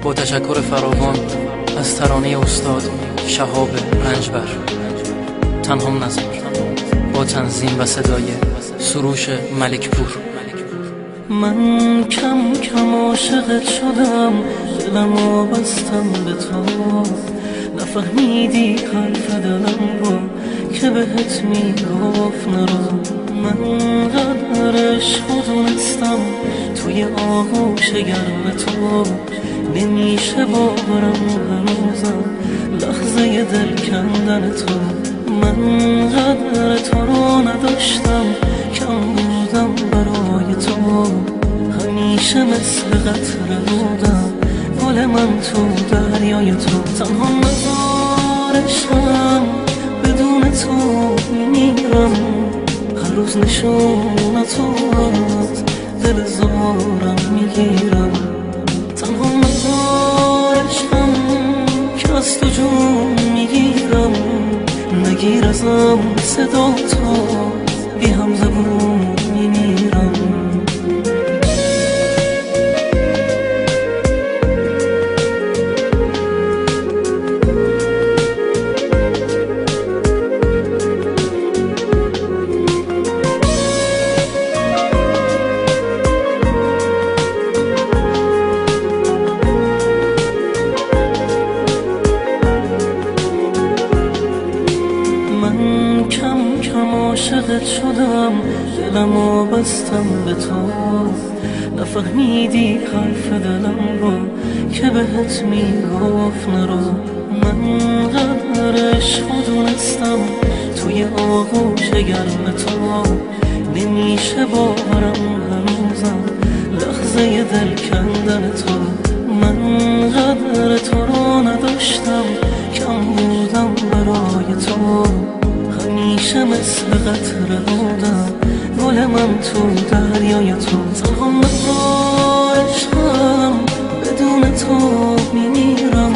با تشکر فراوان از ترانه استاد شهاب رنجبر، تنها نظر با تنظیم و صدای سروش ملکپور. من کم کم عاشقت شدم، دلمو بستم به تو، نفهمیدی حرف دلم رو که بهت میگفت نرو. من قدر عشق دونستم توی آغوش گرم تو، نمیشه باورم هنوزم لحظه دل کندن تو. من قدر تو رو نداشتم، کم بودم برای تو، همیشه مثل قطره بودم گل من تو دریای تو. تنها ندارشم بدون تو میمیرم، هر روز نشونتو دل زارم میگیرم. تنها ندارشم که از تو جون میگیرم، نگیر ازم صدا تو بی هم زبون میمیرم. من کم کم عاشقت شدم، دلمو بستم به تو، نفهمیدی حرف دلم رو که بهت میگفت نرو. من قدر عشق دونستم توی آغوش گرم تو، نمیشه باورم هنوزم لحظه دل کندن تو. من قدر تو رو نداشتم، کم بودم برای تو، همیشه مثل قطره بودم گل من تو دریای تو. تنها ندارشم بدون تو میمیرم،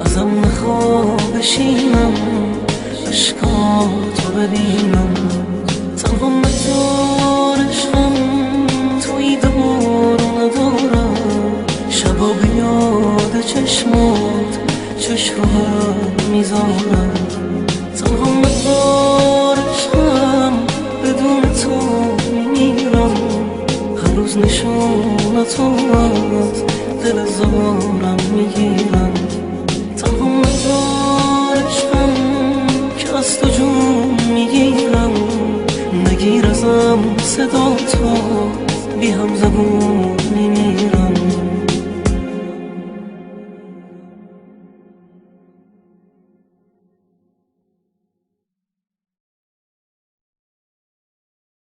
ازم نخواه بشینم عشقاتو ببینم. تنها ندارشم توی دور ندارم، شبا بیاد چشمات چشم رو میذارم. تنها ندارشم بدون تو میمیرم، هر روز نشونتو دل زارم میگیرم. تنها ندارشم که از تو جون میگیرم، نگیر ازم صدا تو بی هم زبون